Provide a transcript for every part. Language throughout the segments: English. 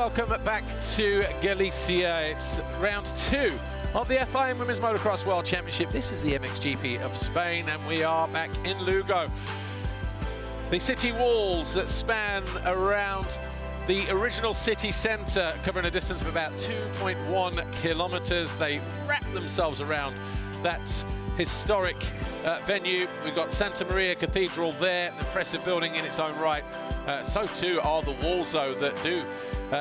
welcome back to Galicia. It's round 2 of the FIM Women's Motocross World Championship. This is the MXGP of Spain, and we are back in Lugo. The city walls that span around the original city centre, covering a distance of about 2.1 kilometres. They wrap themselves around that historic venue. We've got Santa Maria Cathedral there, impressive building in its own right. So too are the walls, though, that do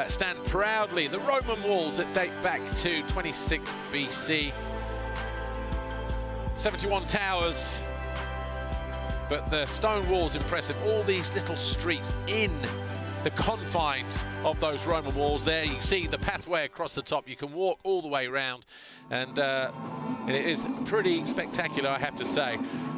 stand proudly. The Roman walls that date back to 26 BC. 71 towers, but the stone walls impressive. All these little streets in the confines of those Roman walls there. You can see the pathway across the top. You can walk all the way around, and it is pretty spectacular, I have to say.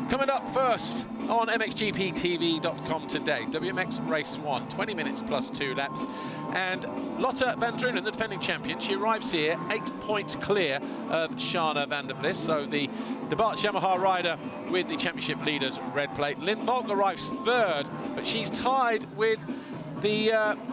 Coming up first on MXGP-TV.com today, WMX Race 1, 20 minutes plus 2 laps. And Lotte van Drunen, the defending champion, she arrives here 8 points clear of Shana van der Vlis. So the Debach Yamaha rider with the championship leaders red plate. Lynn Volk arrives third, but she's tied with the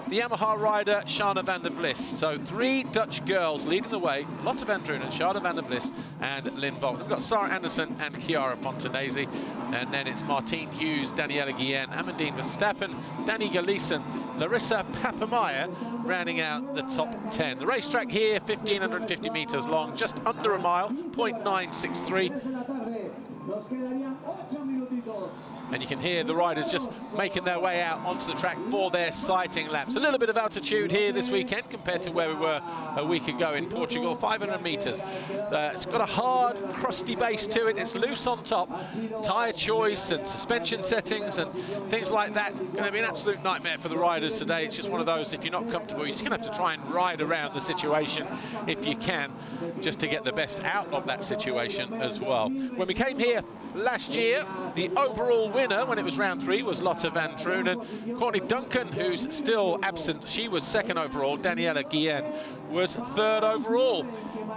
Yamaha rider Shana van der Vlis. So 3 Dutch girls leading the way: Lotte van Drunen, Shana van der Vlis, and Lynn Volk. We've got Sarah Anderson and Chiara Fontanesi, and then it's Martine Hughes, Daniela Guillen, Amandine Verstappen, Danny Gleeson, Larissa Papameyer rounding out the top 10. The racetrack here, 1,550 meters long, just under a mile, 0.963. And you can hear the riders just making their way out onto the track for their sighting laps. A little bit of altitude here this weekend compared to where we were a week ago in Portugal, 500 meters. It's got a hard, crusty base to it. It's loose on top. Tyre choice and suspension settings and things like that going to be an absolute nightmare for the riders today. It's just one of those, if you're not comfortable, you're just going to have to try and ride around the situation if you can, just to get the best out of that situation as well. When we came here last year, the overall winner when it was round 3 was Lotte van Drunen. Courtney Duncan, who's still absent, she was 2nd overall. Daniela Guillen was 3rd overall.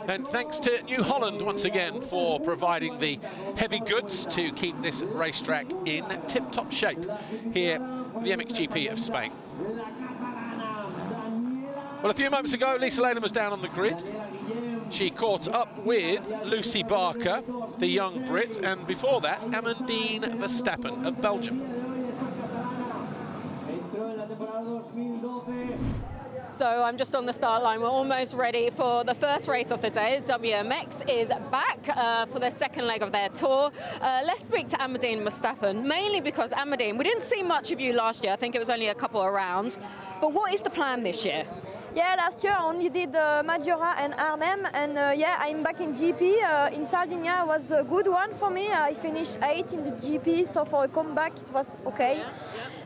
And thanks to New Holland once again for providing the heavy goods to keep this racetrack in tip-top shape here at the MXGP of Spain. Well, a few moments ago, Lisa Lehnen was down on the grid. She caught up with Lucy Barker, the young Brit, and before that, Amandine Verstappen of Belgium. So I'm just on the start line. We're almost ready for the first race of the day. WMX is back for the second leg of their tour. Let's speak to Amandine Verstappen, mainly because Amandine, we didn't see much of you last year. I think it was only a couple of rounds. But what is the plan this year? Yeah, last year I only did Majora and Arnhem, and yeah, I'm back in GP. In Sardinia was a good one for me. I finished 8th in the GP, so for a comeback it was okay. Yeah,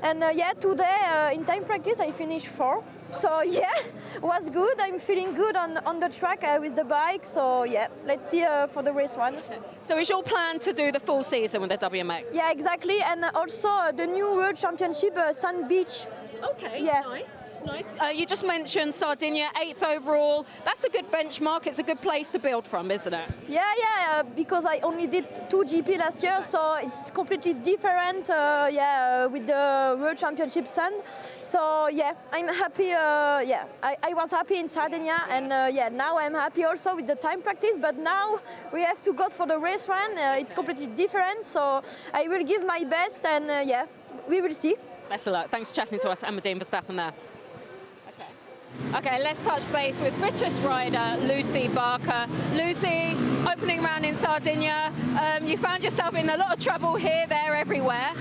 yeah. And yeah, today in time practice I finished 4th. So yeah, it was good. I'm feeling good on the track with the bike. So yeah, let's see for the race 1. So is your plan to do the full season with the WMX? Yeah, exactly. And also the new World Championship, Sand Beach. Okay, yeah. Nice. Nice. You just mentioned Sardinia, 8th overall. That's a good benchmark. It's a good place to build from, isn't it? Yeah, because I only did 2 GP last year, so it's completely different. With the World Championship Sun. So yeah, I'm happy. Yeah, I was happy in Sardinia, and yeah, now I'm happy also with the time practice. But now we have to go for the race run. It's completely different. So I will give my best, and yeah, we will see. Best of luck. Thanks for chatting to us, Amandine Verstappen there. Okay, let's touch base with British rider Lucy Barker. Lucy, opening round in Sardinia. You found yourself in a lot of trouble here, there, everywhere.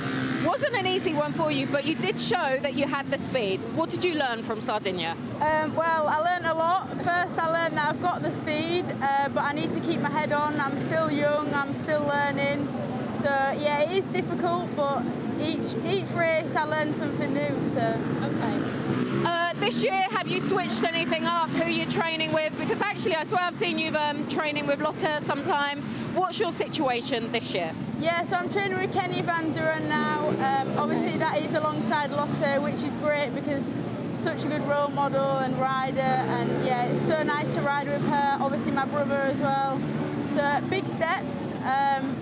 Wasn't an easy one for you, but you did show that you had the speed. What did you learn from Sardinia? Well, I learned a lot. First, I learned that I've got the speed, but I need to keep my head on. I'm still young, I'm still learning. So yeah, it is difficult, but each race I learn something new. So okay. This year, have you switched anything up? Who you're training with? Because actually, I swear I've seen you training with Lotte sometimes. What's your situation this year? Yeah, so I'm training with Kenny van Duren now. Obviously, that is alongside Lotte, which is great because such a good role model and rider. And yeah, it's so nice to ride with her. Obviously, my brother as well. So big steps,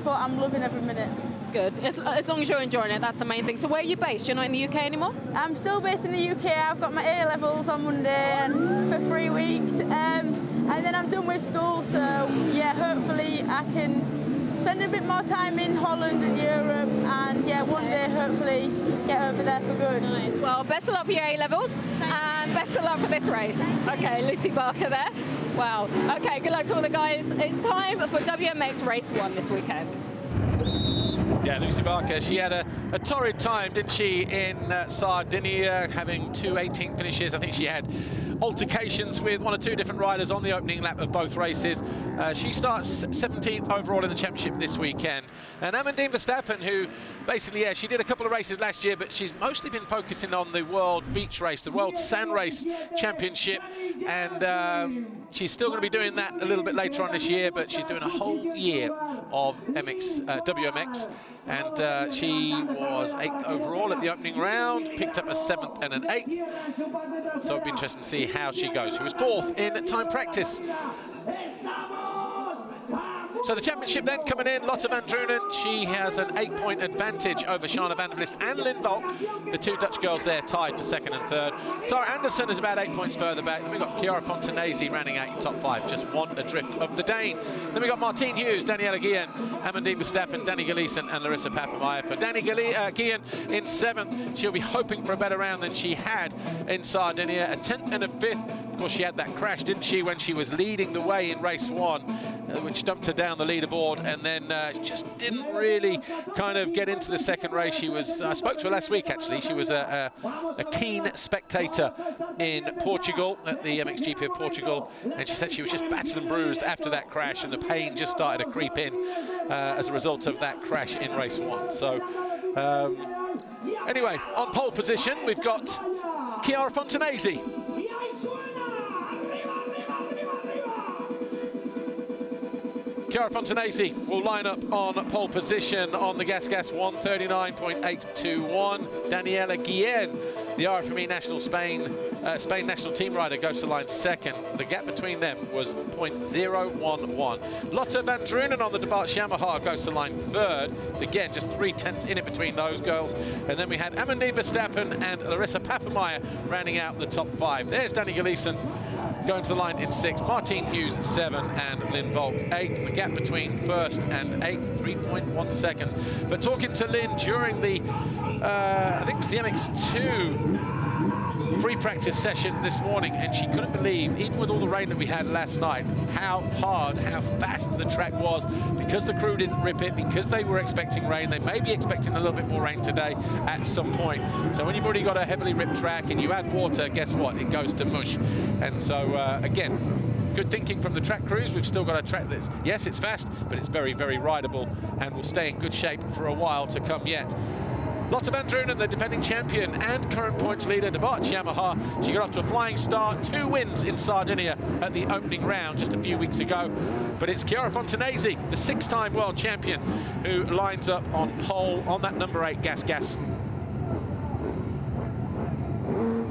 but I'm loving every minute. good. As long as you're enjoying it, that's the main thing. So where are you based? You're not in the UK anymore? I'm still based in the UK. I've got my A-levels on Monday and for 3 weeks. And then I'm done with school, so yeah, hopefully I can spend a bit more time in Holland and Europe, and yeah, one day hopefully get over there for good. Nice. Well, best of luck for your A-levels, and best of luck for this race. Okay, Lucy Barker there. Wow. Okay, good luck to all the guys. It's time for WMX Race 1 this weekend. Yeah, Lucy Barker, she had a torrid time, didn't she, in Sardinia, having 2 18th finishes. I think she had altercations with 1 or 2 different riders on the opening lap of both races. She starts 17th overall in the championship this weekend. And Amandine Verstappen, who basically, yeah, she did a couple of races last year, but she's mostly been focusing on the World Beach Race, the World Sand Race Championship. And she's still going to be doing that a little bit later on this year, but she's doing a whole year of WMX. And she was 8th overall at the opening round, picked up a 7th and an 8th. So it'll be interesting to see how she goes. She was 4th in time practice. So the championship then coming in, Lotte van Drunen, she has an 8-point advantage over Shana van der Vlis and Lynn Volk. The 2 Dutch girls there tied for 2nd and 3rd. Sarah Anderson is about 8 points further back. Then we've got Chiara Fontanesi rounding out your top 5, just 1 adrift of the Dane. Then we've got Martine Hughes, Daniela Guillen, Amandine Verstappen, Danny Gleeson and Larissa Papenmeier. For Danny Guillen in 7th, she'll be hoping for a better round than she had in Sardinia. A 10th and a 5th. Of course, she had that crash, didn't she, when she was leading the way in race 1, which dumped her down the leaderboard, and then just didn't really kind of get into the second race. She was, I spoke to her last week actually, she was a keen spectator in Portugal, at the MXGP of Portugal, and she said she was just battered and bruised after that crash, and the pain just started to creep in as a result of that crash in race 1. So anyway, on pole position, we've got Chiara Fontanesi. Chiara Fontanesi will line up on pole position on the gas 139.821. Daniela Guillen, the RFME national Spain national team rider, goes to line 2nd. The gap between them was 0.011. Lotte van Drunen on the De Baerts Yamaha goes to line 3rd. Again, just 3/10 in it between those girls. And then we had Amandine Verstappen and Larissa Papenmeier rounding out the top 5. There's Danny Gleeson going to the line in 6th, Martine Hughes 7th and Lynn Volk 8th. The gap between 1st and 8th, 3.1 seconds. But talking to Lynn during the, I think it was the MX2 free practice session this morning, and she couldn't believe, even with all the rain that we had last night, how hard, how fast the track was, because the crew didn't rip it, because they were expecting rain. They may be expecting a little bit more rain today at some point. So when you've already got a heavily ripped track and you add water, guess what? It goes to mush. And so, again, good thinking from the track crews. We've still got a track that's, yes, it's fast, but it's very, very rideable and will stay in good shape for a while to come yet. Lotte van Drunen, the defending champion and current points leader, De Baerts Yamaha. She got off to a flying start, 2 wins in Sardinia at the opening round just a few weeks ago. But it's Chiara Fontanesi, the 6-time world champion, who lines up on pole on that number 8 gas.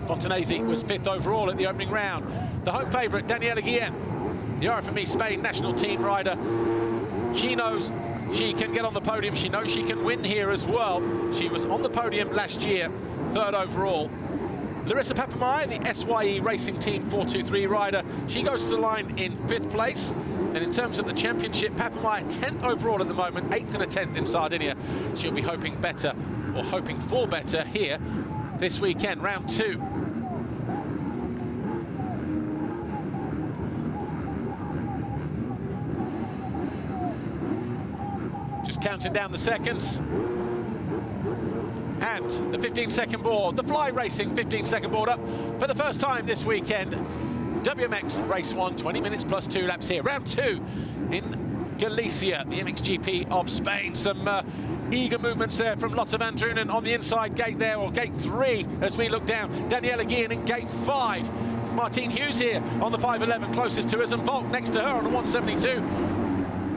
Fontanesi was 5th overall at the opening round. The home favourite, Daniela Guillen, the RFME Spain national team rider. She knows she can get on the podium. She knows she can win here as well. She was on the podium last year, 3rd overall. Larissa Papenmeier, the SYE Racing Team 423 rider, she goes to the line in 5th place. And in terms of the championship, Papenmeier 10th overall at the moment, 8th and a 10th in Sardinia. She'll be hoping better, or hoping for better here this weekend, round 2. Counting down the seconds. And the 15-second board, the Fly Racing 15-second board up for the first time this weekend. WMX Race 1, 20 minutes plus 2 laps here. Round 2 in Galicia, the MXGP of Spain. Some eager movements there from Lotte van Drunen on the inside gate there, or gate 3 as we look down. Daniela Guillen in gate 5. It's Martine Hughes here on the 511 closest to us, and Volk next to her on the 172.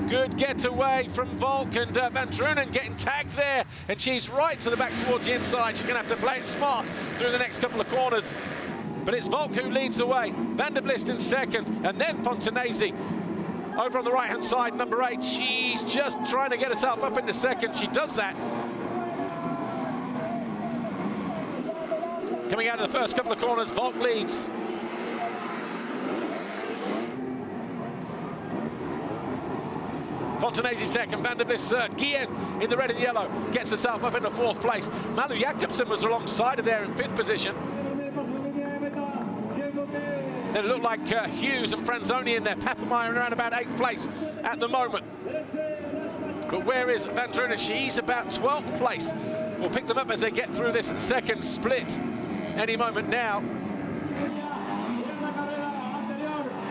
Good getaway from Volk, and van Drunen getting tagged there, and she's right to the back towards the inside. She's going to have to play it smart through the next couple of corners. But it's Volk who leads the way. Van der Vlis in 2nd, and then Fontanesi over on the right-hand side, number 8. She's just trying to get herself up into second. She does that. Coming out of the first couple of corners, Volk leads. Fontanesi second, Van der Vlis third. Guillen in the red and yellow gets herself up into 4th place. Malu Jacobsen was alongside of there in 5th position. It looked like Hughes and Franzoni in there. Papameyer around about 8th place at the moment. But where is Van Drunen? She's about 12th place. We'll pick them up as they get through this second split any moment now.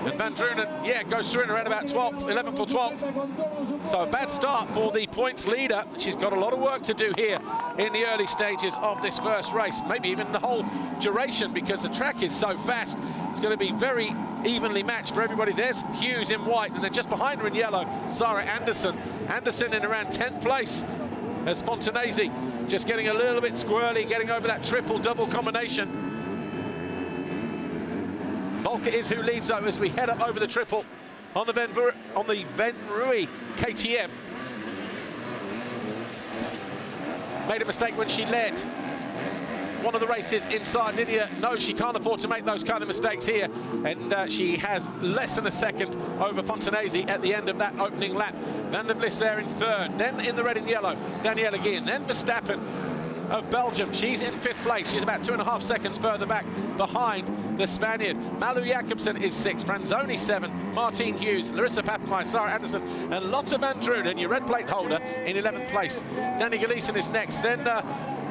And Van Drunen, yeah, goes through in around about 12th, 11th or 12th. So a bad start for the points leader. She's got a lot of work to do here in the early stages of this first race, maybe even the whole duration, because the track is so fast. It's going to be very evenly matched for everybody. There's Hughes in white, and then just behind her in yellow, Sarah Anderson. Anderson in around 10th place as Fontanesi just getting a little bit squirrely, getting over that triple-double combination. Volker is who leads though as we head up over the triple on the Venrui KTM. Made a mistake when she led one of the races in Sardinia. No, she can't afford to make those kind of mistakes here, and she has less than a second over Fontanesi at the end of that opening lap. Van der Vlis there in 3rd, then in the red and yellow, Daniela Guillen, then Verstappen of Belgium. She's in 5th place. She's about 2.5 seconds further back behind the Spaniard. Malu Jacobsen is 6th, Franzoni 7, Martine Hughes, Larissa Papameyer, Sarah Anderson, and Lotte Van Drunen, your red plate holder, in 11th place. Danny Gleeson is next. Then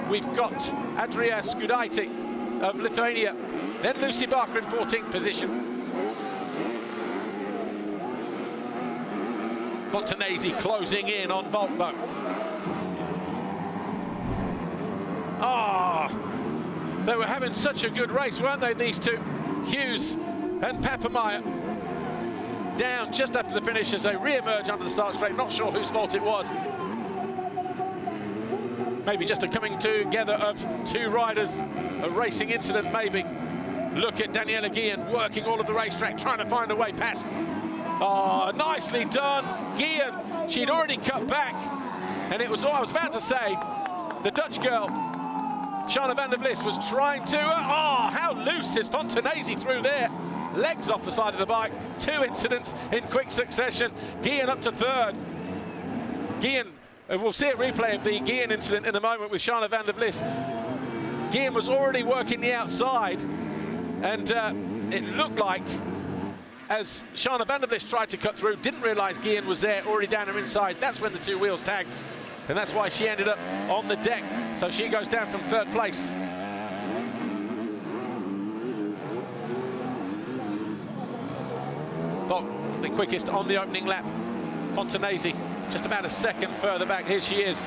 we've got Adria Skudaiti of Lithuania. Then Lucy Barker in 14th position. Fontanesi closing in on Volkbo. They were having such a good race, weren't they, these two? Hughes and Papameyer down just after the finish as they re-emerge under the start straight. Not sure whose fault it was. Maybe just a coming together of two riders, a racing incident maybe. Look at Daniela Guillen working all of the racetrack, trying to find a way past. Oh, nicely done, Guillen. She'd already cut back, and it was, I was about to say, the Dutch girl, Shana van der Vlis, was trying to, how loose is Fontanesi through there. Legs off the side of the bike, 2 incidents in quick succession. Guillen up to 3rd. Guillen, we'll see a replay of the Guillen incident in a moment with Shana van der Vlis. Guillen was already working the outside, and it looked like, as Shana van der Vlis tried to cut through, didn't realise Guillen was there, already down her inside. That's when the 2 wheels tagged, and that's why she ended up on the deck. So she goes down from 3rd place. Volk, the quickest on the opening lap. Fontanesi, just about a second further back. Here she is,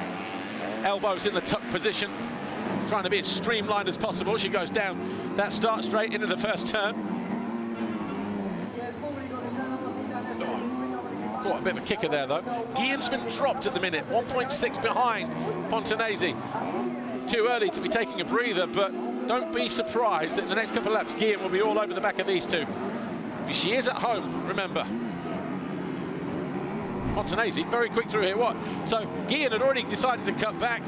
elbows in the tuck position, trying to be as streamlined as possible. She goes down that start straight into the first turn. Got a bit of a kicker there, though. Guillen's been dropped at the minute, 1.6 behind Fontanesi. Too early to be taking a breather, but don't be surprised that in the next couple of laps, Guillen will be all over the back of these two. She is at home, remember. Fontanesi, very quick through here, what? So Guillen had already decided to cut back,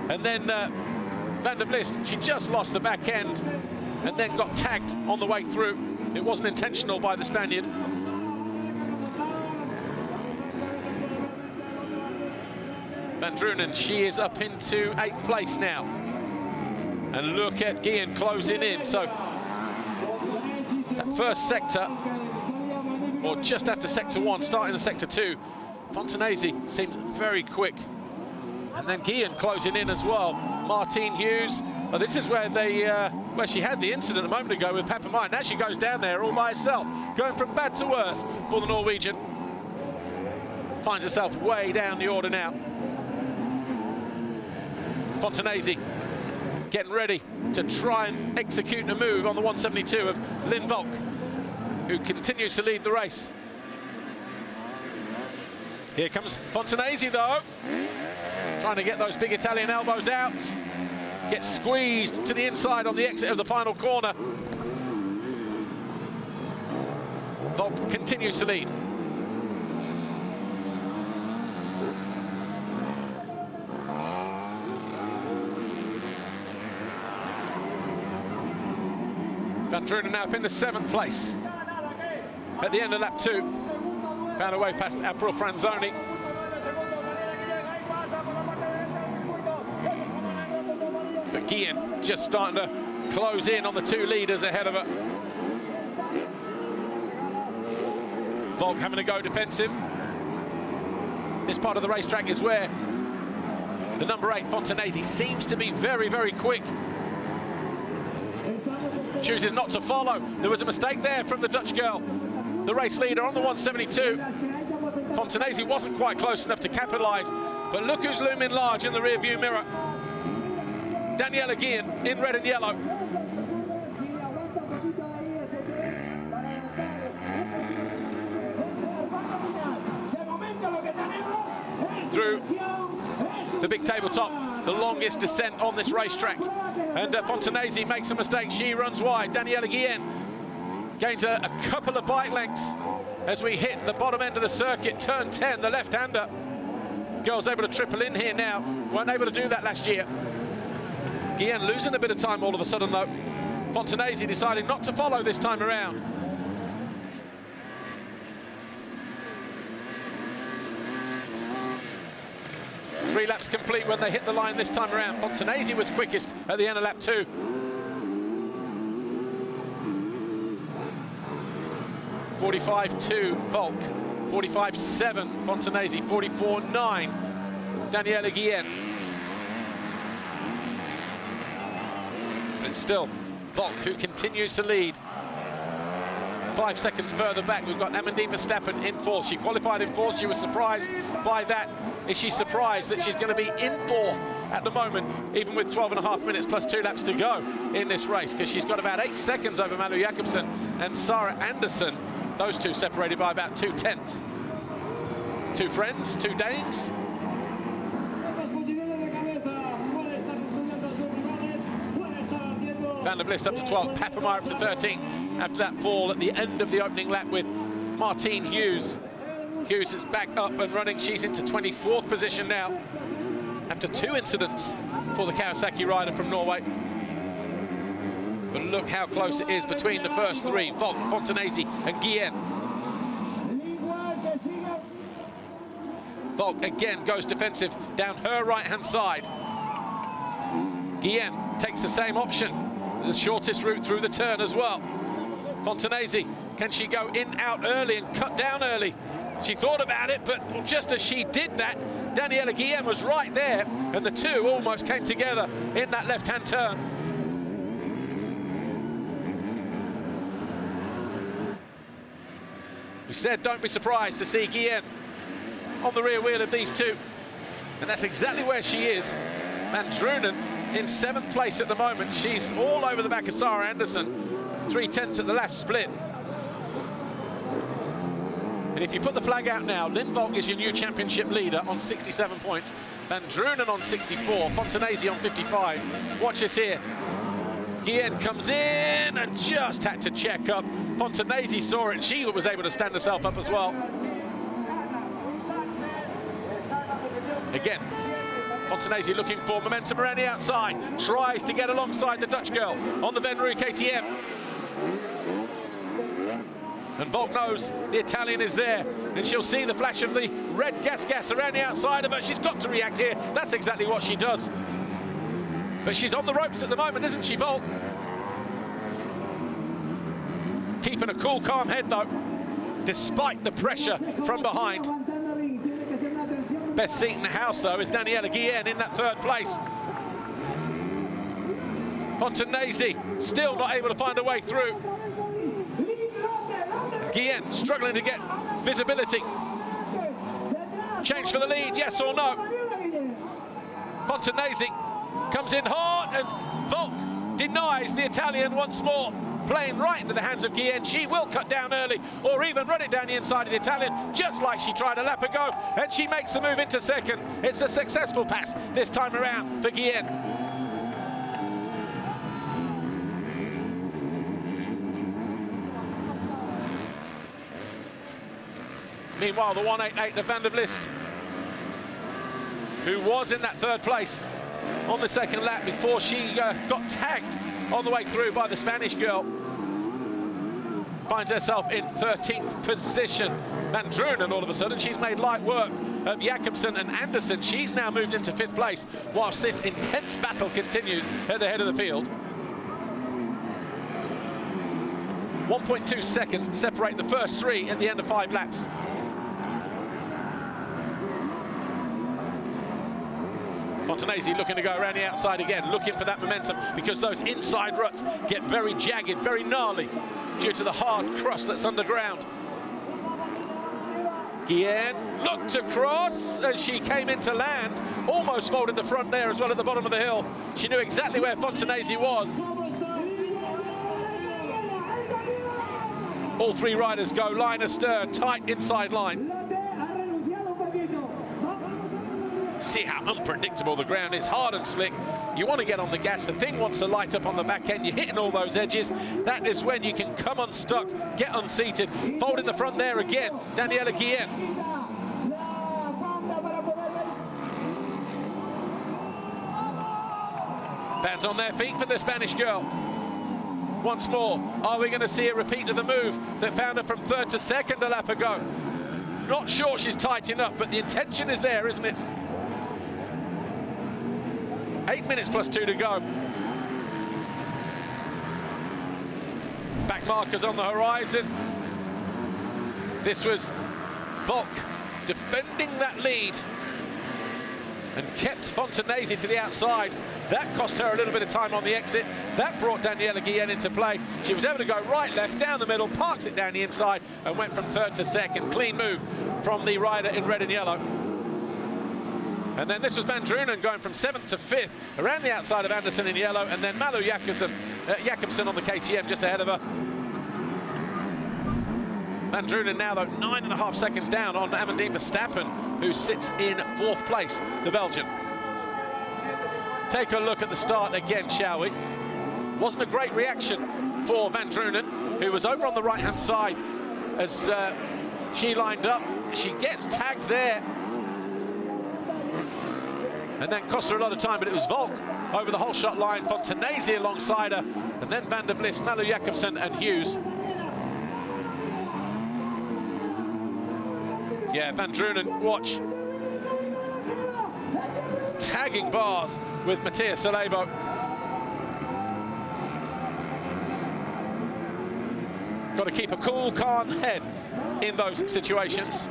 and then Van der Vlis, she just lost the back end, and then got tagged on the way through. It wasn't intentional by the Spaniard. Van Drunen, she is up into 8th place now. And look at Guillen closing in. So that first sector, or just after sector 1, starting the sector 2, Fontanesi seems very quick. And then Guillen closing in as well. Martine Hughes. Well, this is where they, where she had the incident a moment ago with Papameyer. Now she goes down there all by herself, going from bad to worse for the Norwegian. Finds herself way down the order now. Fontanesi getting ready to try and execute a move on the 172 of Lynn Volk, who continues to lead the race. Here comes Fontanesi, though, trying to get those big Italian elbows out. Gets squeezed to the inside on the exit of the final corner. Volk continues to lead. Drunen now up in the 7th place. At the end of lap 2, found a way past April Franzoni. But Guillen just starting to close in on the 2 leaders ahead of her. Volk having to go defensive. This part of the racetrack is where the number 8, Fontanesi, seems to be very, very quick. Chooses not to follow. There was a mistake there from the Dutch girl, the race leader on the 172. Fontanesi wasn't quite close enough to capitalise, but look who's looming large in the rear-view mirror. Daniela Guillen in red and yellow. Through the big tabletop, the longest descent on this racetrack. And Fontanesi makes a mistake, she runs wide. Daniela Guillen gains a couple of bike lengths as we hit the bottom end of the circuit, turn 10, the left-hander. Girl's able to triple in here now, weren't able to do that last year. Guillen losing a bit of time all of a sudden though. Fontanesi deciding not to follow this time around. Three laps complete when they hit the line this time around. Fontanesi was quickest at the end of lap 2. .45.2 Volk, 45.7 Fontanesi, 44.9 Daniela Guillen. But it's still Volk who continues to lead. 5 seconds further back, we've got Amandine Verstappen in 4th. She qualified in 4th. She was surprised by that. Is she surprised that she's going to be in 4th at the moment, even with 12.5 minutes plus 2 laps to go in this race? Because she's got about 8 seconds over Malu Jakobsen and Sarah Anderson. Those two separated by about 2/10. 2 friends, 2 Danes. Van der Vlist up to 12th, Papenmeyer up to 13th. After that fall at the end of the opening lap with Martine Hughes. Hughes is back up and running. She's into 24th position now after 2 incidents for the Kawasaki rider from Norway. But look how close it is between the first 3, Volk, Fontanesi and Guillen. Volk again goes defensive down her right-hand side. Guillen takes the same option, the shortest route through the turn as well. Fontanesi, can she go in, out early and cut down early? She thought about it, but just as she did that, Daniela Guillen was right there, and the 2 almost came together in that left-hand turn. We said don't be surprised to see Guillen on the rear wheel of these 2, and that's exactly where she is. Van Drunen in 7th place at the moment. She's all over the back of Sarah Anderson. 3/10 at the last split. And if you put the flag out now, Lynn Volk is your new championship leader on 67 points. Van Drunen on 64, Fontanesi on 55. Watch this here. Guillen comes in and just had to check up. Fontanesi saw it, she was able to stand herself up as well. Again, Fontanesi looking for momentum around the outside, tries to get alongside the Dutch girl on the Venru KTM. And Volk knows the Italian is there, and she'll see the flash of the red gas around the outside of her. She's got to react here. That's exactly what she does. But she's on the ropes at the moment, isn't she, Volk? Keeping a cool, calm head, though, despite the pressure from behind. Best seat in the house, though, is Daniela Guillen in that 3rd place. Fontanesi still not able to find a way through. Guillen struggling to get visibility. Change for the lead, yes or no? Fontanesi comes in hard, and Volk denies the Italian once more. Playing right into the hands of Guillen. She will cut down early, or even run it down the inside of the Italian, just like she tried a lap ago, and she makes the move into 2nd. It's a successful pass this time around for Guillen. Meanwhile, the 188, the Van der Vlist, who was in that 3rd place on the 2nd lap before she got tagged on the way through by the Spanish girl. finds herself in 13th position. Van Drunen, all of a sudden, she's made light work of Jakobsen and Anderson. She's now moved into 5th place, whilst this intense battle continues at the head of the field. 1.2 seconds separate the first 3 at the end of 5 laps. Fontanesi looking to go around the outside again, looking for that momentum, because those inside ruts get very jagged, very gnarly, due to the hard crust that's underground. Guillen looked across as she came into land, almost folded the front there as well at the bottom of the hill. She knew exactly where Fontanesi was. All 3 riders go line astern, tight inside line. See how unpredictable the ground is, hard and slick. You want to get on the gas, the thing wants to light up on the back end, you're hitting all those edges. That is when you can come unstuck, get unseated. Fold in the front there again, Daniela Guillen. Fans on their feet for the Spanish girl. Once more, are we going to see a repeat of the move that found her from 3rd to 2nd a lap ago? Not sure she's tight enough, but the intention is there, isn't it? 8 minutes plus 2 to go. Back markers on the horizon. This was Volk defending that lead and kept Fontanesi to the outside. That cost her a little bit of time on the exit. That brought Daniela Guillen into play. She was able to go right, left, down the middle, parks it down the inside, and went from 3rd to 2nd. Clean move from the rider in red and yellow. And then this was Van Drunen going from 7th to 5th, around the outside of Anderson in yellow, and then Malu Jakobsen on the KTM just ahead of her. Van Drunen now, though, 9.5 seconds down on Amandine Verstappen, who sits in 4th place, the Belgian. Take a look at the start again, shall we? Wasn't a great reaction for Van Drunen, who was over on the right-hand side as she lined up. She gets tagged there, and then cost her a lot of time, but it was Volk over the whole shot line, Fontanesi alongside her, and then Van der Bliss, Malu Jakobsen and Hughes. Yeah, Van Drunen, watch. Tagging bars with Matthias Salebo. Got to keep a cool, calm head in those situations.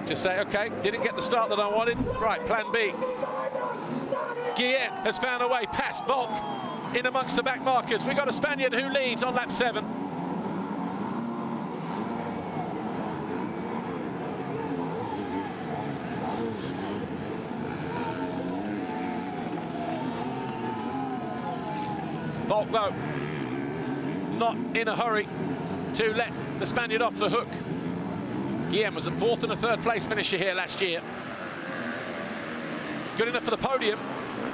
Just say, okay, didn't get the start that I wanted. Right, plan B. Guillen has found a way past Volk in amongst the back markers. We've got a Spaniard who leads on lap 7. Volk, though, not in a hurry to let the Spaniard off the hook. Guillen was a 4th and a 3rd place finisher here last year. Good enough for the podium,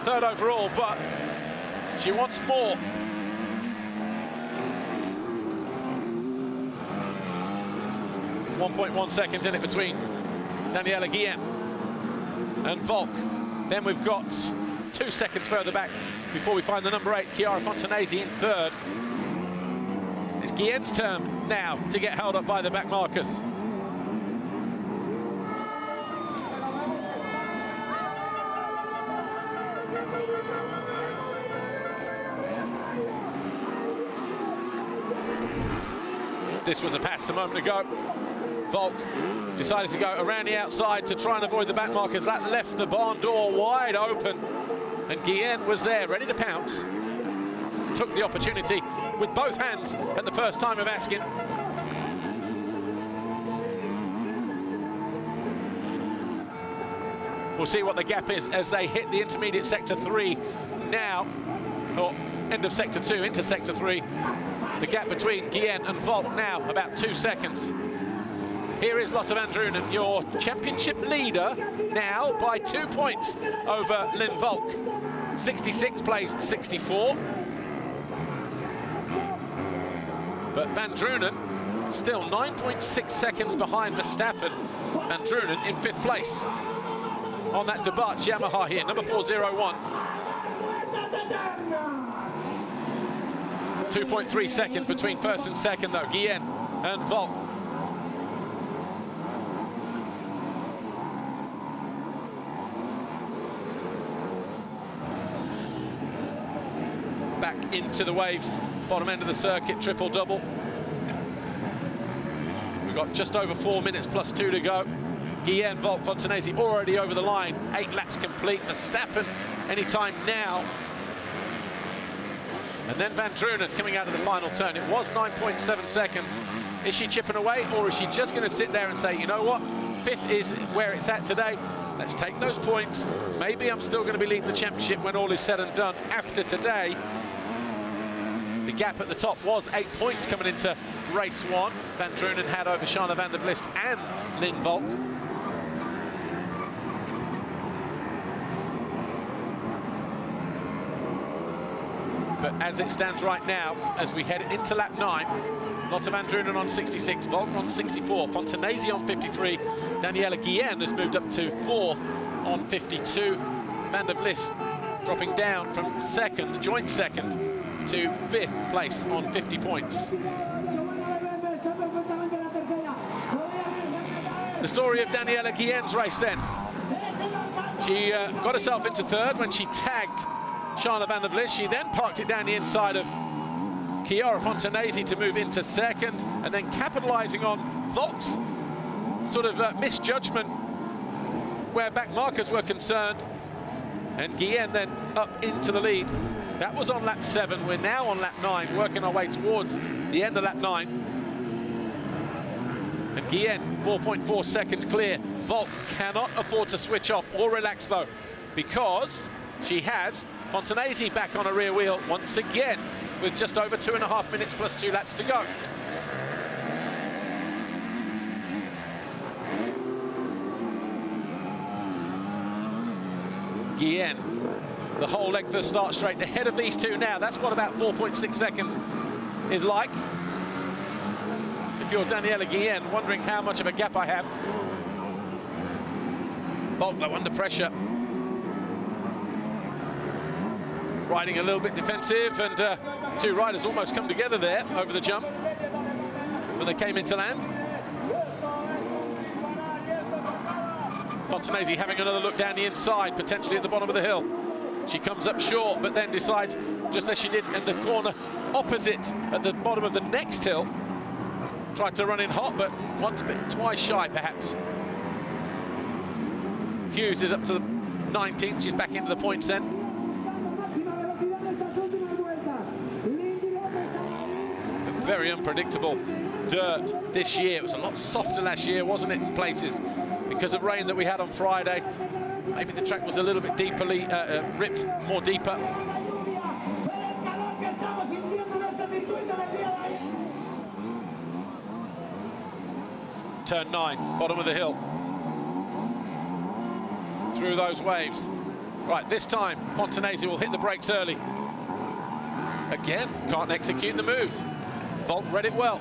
3rd overall, but she wants more. .1 seconds in it between Daniela Guillen and Volk. Then we've got 2 seconds further back before we find the number 8, Chiara Fontanesi, in 3rd. It's Guillen's turn now to get held up by the back markers. This was a pass a moment ago. Volk decided to go around the outside to try and avoid the back markers. That left the barn door wide open, and Guillen was there, ready to pounce. Took the opportunity with both hands at the first time of asking. We'll see what the gap is as they hit the intermediate sector 3 now, or end of sector 2 into sector 3. The gap between Guillen and Volk now about 2 seconds. Here is Lotte Van Drunen, your championship leader, now by 2 points over Lynn Volk. 66 plays 64. But Van Drunen still 9.6 seconds behind Verstappen. Van Drunen in 5th place on that Debats Yamaha here, number 401. 2.3 seconds between first and second, though. Guillen and Volk. Back into the waves, bottom end of the circuit, triple-double. We've got just over 4 minutes plus 2 to go. Guillen, Volk, Fontanesi already over the line. 8 laps complete. Verstappen anytime now. And then Van Drunen coming out of the final turn. It was 9.7 seconds. Is she chipping away, or is she just going to sit there and say, you know what, 5th is where it's at today. Let's take those points. Maybe I'm still going to be leading the championship when all is said and done after today. The gap at the top was 8 points coming into race 1. Van Drunen had over Shana van der Vlist and Lynn Volk. But as it stands right now, as we head into lap 9, Lotte van Drunen on 66, Volk on 64, Fontanesi on 53, Daniela Guillen has moved up to 4th on 52, van der Vlist dropping down from second, joint second, to 5th place on 50 points. The story of Daniela Guillen's race then. She got herself into 3rd when she tagged Shana van der Vlist. She then parked it down the inside of Chiara Fontanesi to move into 2nd, and then capitalising on Volk's sort of misjudgment where back markers were concerned, and Guillen then up into the lead. That was on lap 7. We're now on lap 9, working our way towards the end of lap 9. And Guillen, 4.4 seconds clear. Volk cannot afford to switch off or relax, though, because she has Fontanesi back on a rear wheel once again, with just over 2.5 minutes plus 2 laps to go. Guillen, the whole length of the start straight, ahead of these two now. That's what about 4.6 seconds is like. If you're Daniela Guillen, wondering how much of a gap I have. Volk, though, under pressure. Riding a little bit defensive, and two riders almost come together there over the jump when they came into land. Fontanesi having another look down the inside, potentially at the bottom of the hill. She comes up short, but then decides, just as she did in the corner opposite at the bottom of the next hill, tried to run in hot, but once bit, twice shy, perhaps. Hughes is up to the 19th. She's back into the points then. But very unpredictable dirt this year. It was a lot softer last year, wasn't it, in places, because of rain that we had on Friday. Maybe the track was a little bit deeply ripped more deeper. Turn 9, bottom of the hill. Through those waves. Right, this time Fontanesi will hit the brakes early. Again, can't execute the move. Volk read it well.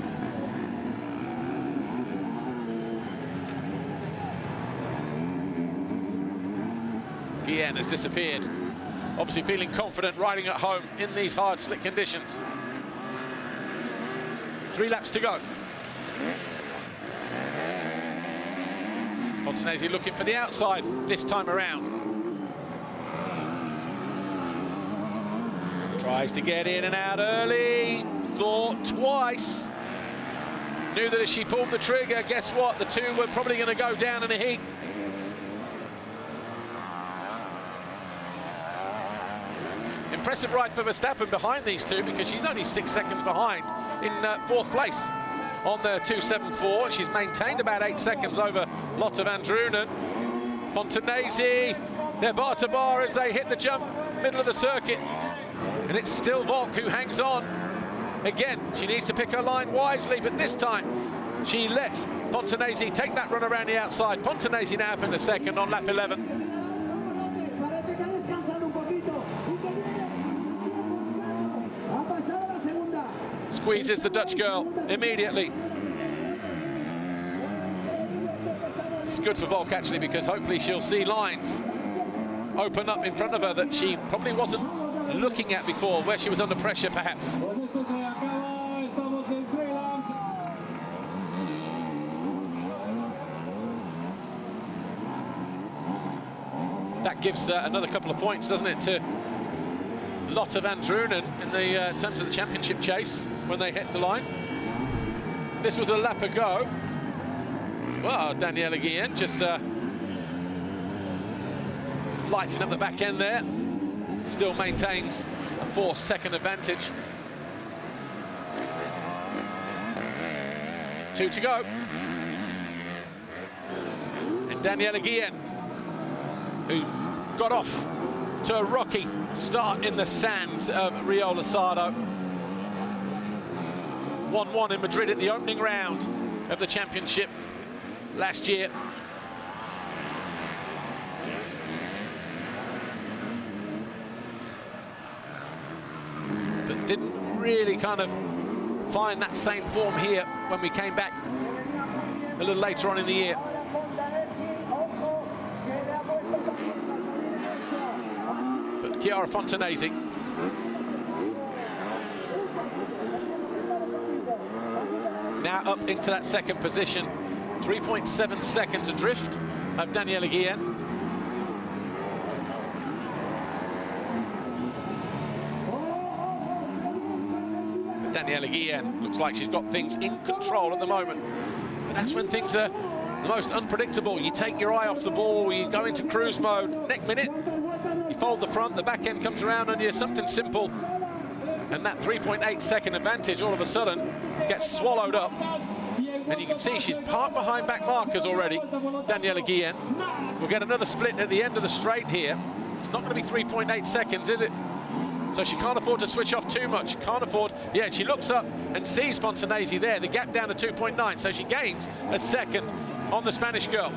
Guillen has disappeared. Obviously feeling confident riding at home in these hard, slick conditions. 3 laps to go. Fontanesi looking for the outside this time around. Tries to get in and out early. Thought twice. Knew that if she pulled the trigger, guess what? The two were probably going to go down in a heap. Impressive ride for Verstappen behind these two, because she's only 6 seconds behind in 4th place on the 2.74. She's maintained about 8 seconds over Lotte van Drunen. Fontanesi, they're bar to bar as they hit the jump, middle of the circuit. And it's still Volk who hangs on. Again, she needs to pick her line wisely, but this time she lets Fontanesi take that run around the outside. Fontanesi now up in the second on lap 11. Squeezes the Dutch girl immediately. It's good for Volk, actually, because hopefully she'll see lines open up in front of her that she probably wasn't looking at before, where she was under pressure, perhaps. that gives another couple of points, doesn't it, to Lotte van Drunen in the terms of the championship chase when they hit the line. This was a lap ago. Well, Daniela Guillen just lighting up the back end there. Still maintains a 4-second advantage. 2 to go. And Daniela Guillen, who got off to a rocky start in the sands of Rio Lasado. 1-1 in Madrid at the opening round of the championship last year. But didn't really kind of find that same form here when we came back a little later on in the year. But Chiara Fontanesi now up into that second position, 3.7 seconds adrift of Daniela Guillen. Daniela Guillen looks like she's got things in control at the moment. But that's when things are the most unpredictable. You take your eye off the ball, you go into cruise mode. Next minute, you fold the front, the back end comes around on you, something simple. And that 3.8 second advantage all of a sudden gets swallowed up. And you can see she's parked behind back markers already, Daniela Guillen. We'll get another split at the end of the straight here. It's not going to be 3.8 seconds, is it? So she can't afford to switch off too much. Can't afford. Yeah, she looks up and sees Fontanesi there. The gap down to 2.9. So she gains a second on the Spanish girl.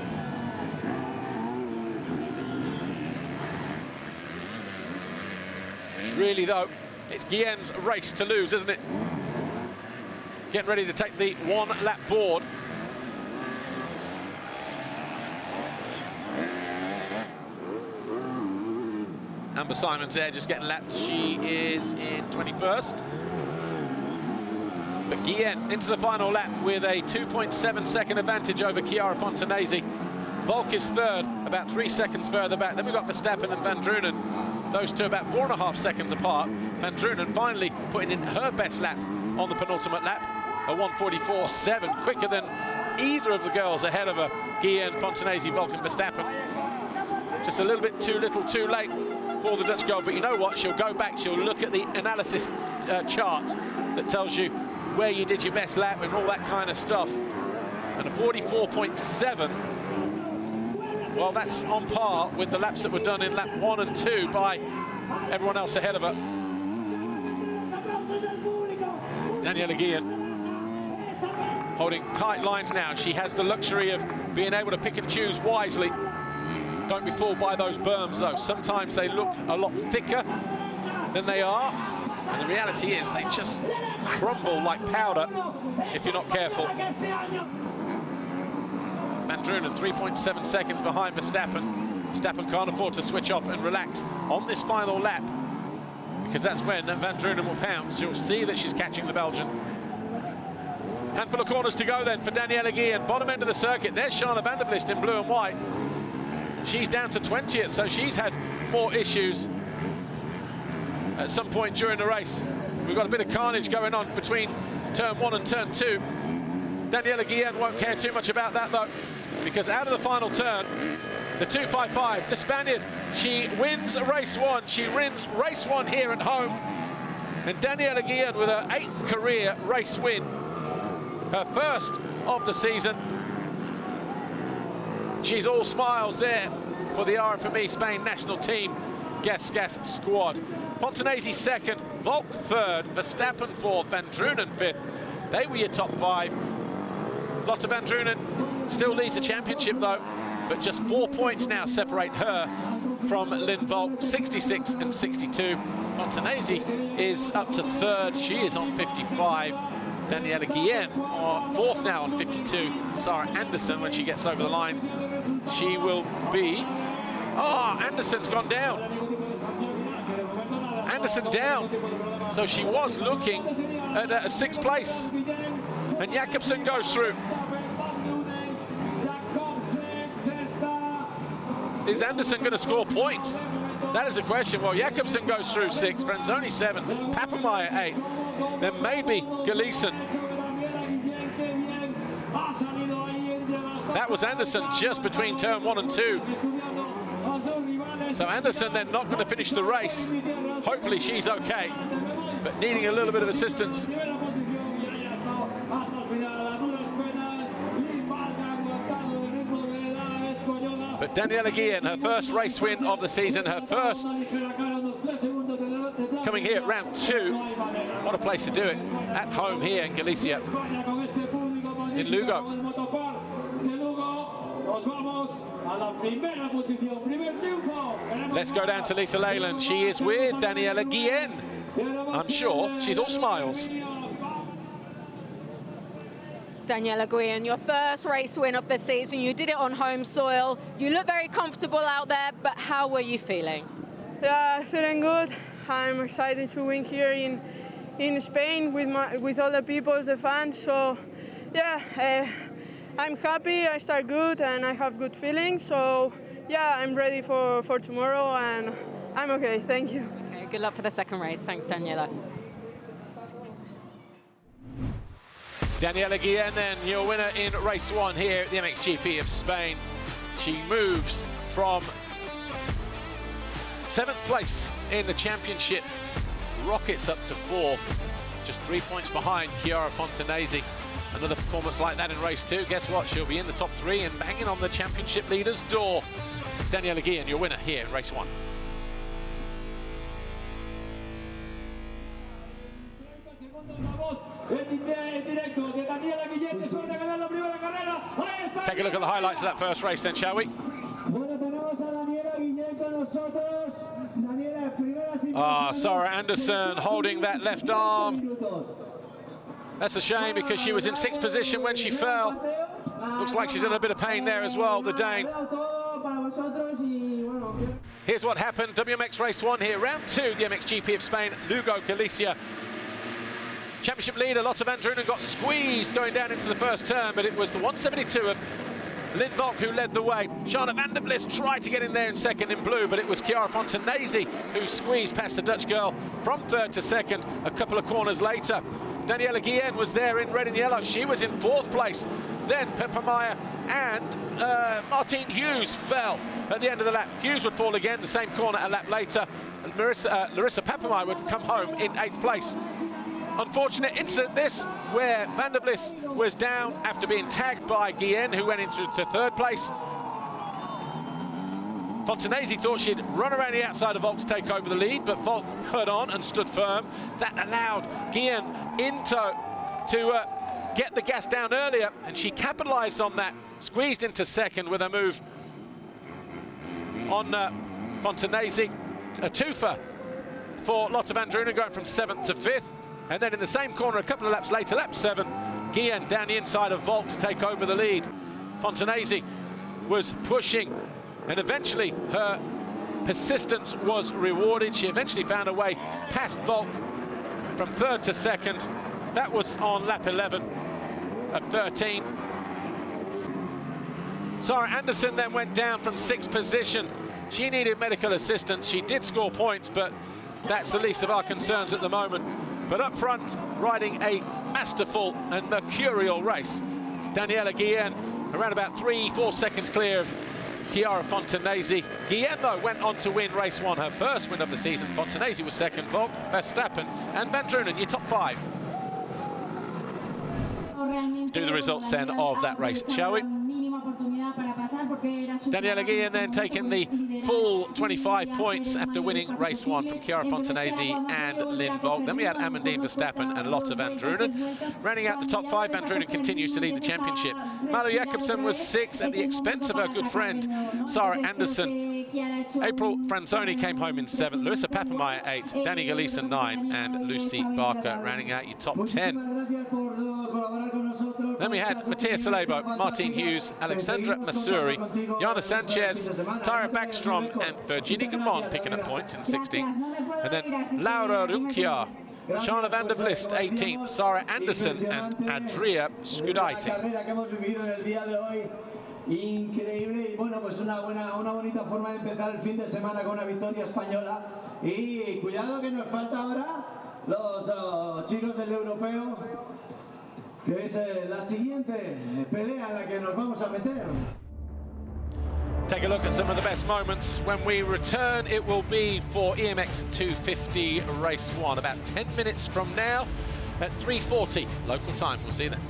Really, though, it's Guillen's race to lose, isn't it? Getting ready to take the one-lap board. Amber Simons there just getting lapped. She is in 21st. But Guillen into the final lap with a 2.7 second advantage over Chiara Fontanesi. Volk is third, about 3 seconds further back. Then we've got Verstappen and Van Drunen. Those two about 4.5 seconds apart. Van Drunen finally putting in her best lap on the penultimate lap. A 1:44.7, quicker than either of the girls ahead of her. Guillen, Fontanesi, Volk and Verstappen. Just a little bit too little too late for the Dutch girl, but you know what? She'll go back, she'll look at the analysis chart that tells you where you did your best lap and all that kind of stuff. And a 44.7, well, that's on par with the laps that were done in lap 1 and 2 by everyone else ahead of her. Daniela Guillen holding tight lines now. She has the luxury of being able to pick and choose wisely. Don't be fooled by those berms, though. Sometimes they look a lot thicker than they are. And the reality is they just crumble like powder if you're not careful. Van Drunen 3.7 seconds behind Verstappen. Verstappen can't afford to switch off and relax on this final lap, because that's when Van Drunen will pounce. You'll see that she's catching the Belgian. Handful of corners to go then for Daniela Guillen. Bottom end of the circuit. There's Shana van der Vlist in blue and white. She's down to 20th, so she's had more issues at some point during the race. We've got a bit of carnage going on between turn 1 and turn 2. Daniela Guillen won't care too much about that, though, because out of the final turn, the 2.55, the Spaniard, she wins race 1. She wins race 1 here at home. And Daniela Guillen with her 8th career race win, her first of the season. She's all smiles there for the RFME Spain national team gas squad. Fontanesi second, Volk third, Verstappen fourth, Van Drunen fifth. They were your top 5. Lotte van Drunen still leads the championship, though, but just 4 points now separate her from Lynn Volk, 66 and 62. Fontanesi is up to third. She is on 55. Daniela Guillen fourth now on 52. Sarah Anderson, when she gets over the line, she will be... Oh, Anderson's gone down. Anderson down. So she was looking at a 6th place. And Jakobsen goes through. is Anderson going to score points? That is a question. Well, Jakobsen goes through 6, Franzoni 7, Papenmeier 8, then maybe Gleason. That was Anderson just between turn 1 and 2. So Anderson then not going to finish the race. Hopefully she's okay, but needing a little bit of assistance. But Daniela Guillen, her first race win of the season, her first coming here at round 2. What a place to do it, at home here in Galicia, in Lugo. Let's go down to Lisa Leyland. She is with Daniela Guillen. I'm sure she's all smiles. Daniela Guillen, your first race win of the season. You did it on home soil. You look very comfortable out there, but how were you feeling? Yeah, feeling good. I'm excited to win here in Spain with all the people, the fans. So, yeah, I'm happy. I start good and I have good feelings. So, yeah, I'm ready for tomorrow and I'm okay. Thank you. Okay, good luck for the second race. Thanks, Daniela. Daniela Guillen, then your winner in race 1 here at the MXGP of Spain. She moves from 7th place in the championship, rockets up to 4th, just 3 points behind Chiara Fontanesi. Another performance like that in race 2. Guess what? She'll be in the top 3 and banging on the championship leader's door. Daniela Guillen, your winner here in race 1. Take a look at the highlights of that first race then, shall we? Sarah Anderson holding that left arm. That's a shame because she was in 6th position when she fell. Looks like she's in a bit of pain there as well, the Dane. Here's what happened. WMX race 1 here, round 2, the MXGP of Spain, Lugo, Galicia. Championship leader Lotte van Drunen got squeezed going down into the first turn, but it was the 172 of Lynn Volk who led the way. Shana van der Vlis tried to get in there in 2nd in blue, but it was Chiara Fontanesi who squeezed past the Dutch girl from 3rd to 2nd a couple of corners later. Daniela Guillen was there in red and yellow. She was in 4th place. Then Papenmeier and Martine Hughes fell at the end of the lap. Hughes would fall again, the same corner a lap later. Larissa Papenmeier would come home in 8th place. Unfortunate incident this, where van der Vlis was down after being tagged by Guillen, who went into the 3rd place. Fontanesi thought she'd run around the outside of Volk to take over the lead, but Volk held on and stood firm. That allowed Guillen to get the gas down earlier, and she capitalised on that, squeezed into 2nd with a move on Fontanesi. A twofer for Lotte van Drunen, going from 7th to 5th. And then in the same corner, a couple of laps later, lap 7, Guillen down the inside of Volk to take over the lead. Fontanesi was pushing, and eventually her persistence was rewarded. She eventually found a way past Volk from 3rd to 2nd. That was on lap 11 of 13. Sarah Anderson then went down from 6th position. She needed medical assistance. She did score points, but that's the least of our concerns at the moment. But up front, riding a masterful and mercurial race, Daniela Guillen, around about 3-4 seconds clear of Chiara Fontanesi. Guillen, though, went on to win race 1, her first win of the season. Fontanesi was 2nd, Volk, Verstappen, and van Drunen, your top 5. Do the results then of that race, shall we? Daniela Guillen then taking the full 25 points after winning race 1 from Chiara Fontanesi and Lynn Volk. Then we had Amandine Verstappen and Lotte van Drunen. Rounding out the top 5, van Drunen continues to lead the championship. Malu Jakobsen was 6th at the expense of her good friend, Sarah Anderson. April Franzoni came home in 7th, Larissa Papenmeier 8th, Danny Gleason 9th, and Lucy Barker rounding out your top 10. Then we had Matthias Salebo, Martine Hughes, Alexandra Masuri, Jana Sanchez, Tyra Backstrom, and Virginie Gamon picking up points in 16th. And then Laura Runkia, Shana van der Vlis 18th, Sarah Anderson, and Adria Scudaiti. increíble y bueno, pues una bonita forma de empezar el fin de semana con una victoria española. Y cuidado que nos falta ahora los chicos del europeo, que es la siguiente pelea en la que nos vamos a meter. Take a look at some of the best moments. When we return, it will be for EMX 250 race 1, about 10 minutes from now at 3:40 local time. We'll see you then.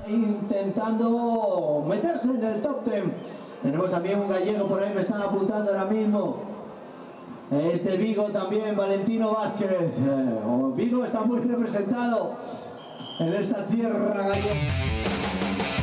Intentando meterse en el top 10. Tenemos también un gallego por ahí, me están apuntando ahora mismo. Este Vigo también, Valentino Vázquez. Vigo está muy representado en esta tierra gallega.